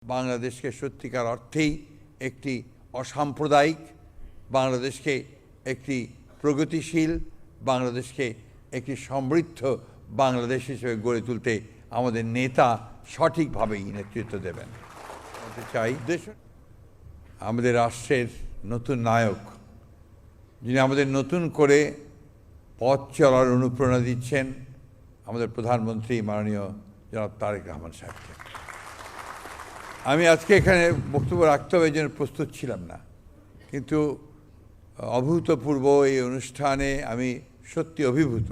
বাংলাদেশকে সত্যিকার অর্থেই একটি অসাম্প্রদায়িক বাংলাদেশকে একটি প্রগতিশীল বাংলাদেশকে একটি সমৃদ্ধ বাংলাদেশ হিসেবে গড়ে তুলতে আমাদের নেতা সঠিকভাবেই নেতৃত্ব দেবেন। চাই দেশ আমাদের রাষ্ট্রের নতুন নায়ক, যিনি আমাদের নতুন করে পথ চলার অনুপ্রেরণা দিচ্ছেন, আমাদের প্রধানমন্ত্রী মাননীয় জনাব তারেক রহমান সাহেবকে। আমি আজকে এখানে বক্তব্য রাখতে হবে, এই জন্য প্রস্তুত ছিলাম না, কিন্তু অভূতপূর্ব এই অনুষ্ঠানে আমি সত্যি অভিভূত।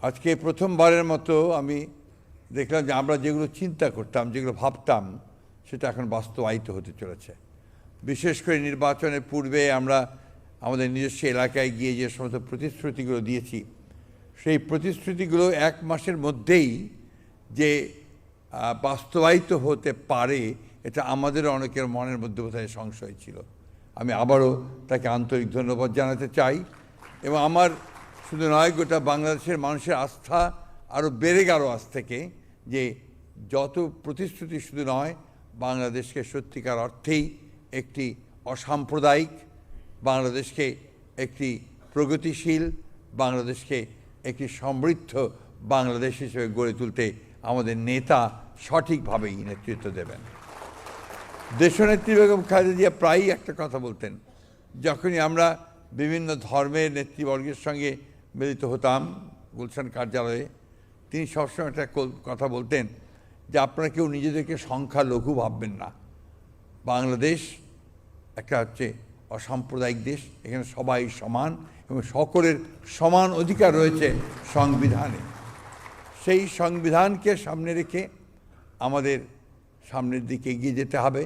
আজকে প্রথমবারের মতো আমি দেখলাম যে আমরা যেগুলো চিন্তা করতাম, যেগুলো ভাবতাম, সেটা এখন বাস্তবায়িত হতে চলেছে। বিশেষ করে নির্বাচনের পূর্বে আমরা আমাদের নিজস্ব এলাকায় গিয়ে যে সমস্ত প্রতিশ্রুতিগুলো দিয়েছি, সেই প্রতিশ্রুতিগুলো এক মাসের মধ্যেই যে বাস্তবায়িত হতে পারে, এটা আমাদের অনেকের মনের মধ্যে বোধহয় সংশয় ছিল। আমি আবারও তাকে আন্তরিক ধন্যবাদ জানাতে চাই, এবং আমার শুধু নয়, গোটা বাংলাদেশের মানুষের আস্থা আরও বেড়ে গেল আজ থেকে, যে যত প্রতিশ্রুতি শুধু নয়, বাংলাদেশকে সত্যিকার অর্থেই একটি অসাম্প্রদায়িক বাংলাদেশকে একটি প্রগতিশীল বাংলাদেশকে একটি সমৃদ্ধ বাংলাদেশ হিসেবে গড়ে তুলতে আমাদের নেতা সঠিকভাবেই নেতৃত্ব দেবেন। দেশনেত্রী বেগম খালেদা জিয়া প্রায়ই একটা কথা বলতেন, যখনই আমরা বিভিন্ন ধর্মের নেতৃবর্গের সঙ্গে মিলিত হতাম গুলশান কার্যালয়ে, তিনি সবসময় একটা কথা বলতেন যে আপনারা কেউ নিজেদেরকে সংখ্যালঘু ভাববেন না। বাংলাদেশ একটা হচ্ছে অসাম্প্রদায়িক দেশ, এখানে সবাই সমান এবং সকলের সমান অধিকার রয়েছে সংবিধানে। সেই সংবিধানকে সামনে রেখে আমাদের সামনের দিকে এগিয়ে যেতে হবে,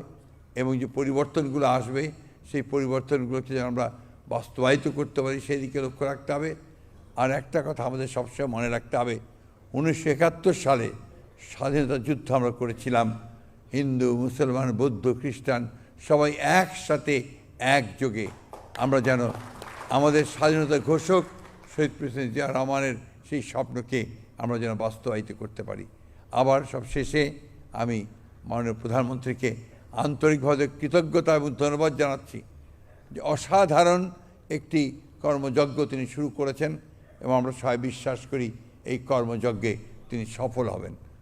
এবং যে পরিবর্তনগুলো আসবে সেই পরিবর্তনগুলোকে যেন আমরা বাস্তবায়িত করতে পারি সেই দিকে লক্ষ্য রাখতে হবে। আর একটা কথা আমাদের সবসময় মনে রাখতে হবে, 1971 সালে স্বাধীনতা যুদ্ধ আমরা করেছিলাম, হিন্দু, মুসলমান, বৌদ্ধ, খ্রিস্টান সবাই একসাথে একযোগে আমরা যেন আমাদের স্বাধীনতা ঘোষক শহীদ প্রেসিডেন্ট জিয়া রহমানের সেই স্বপ্নকে আমরা যেন বাস্তবায়িত করতে পারি। আবার সব শেষে আমি মাননীয় প্রধানমন্ত্রীকে আন্তরিকভাবে কৃতজ্ঞতা এবং ধন্যবাদ জানাচ্ছি, যে অসাধারণ একটি কর্মযজ্ঞ তিনি শুরু করেছেন, এবং আমরা সবাই বিশ্বাস করি এই কর্মযজ্ঞে তিনি সফল হবেন।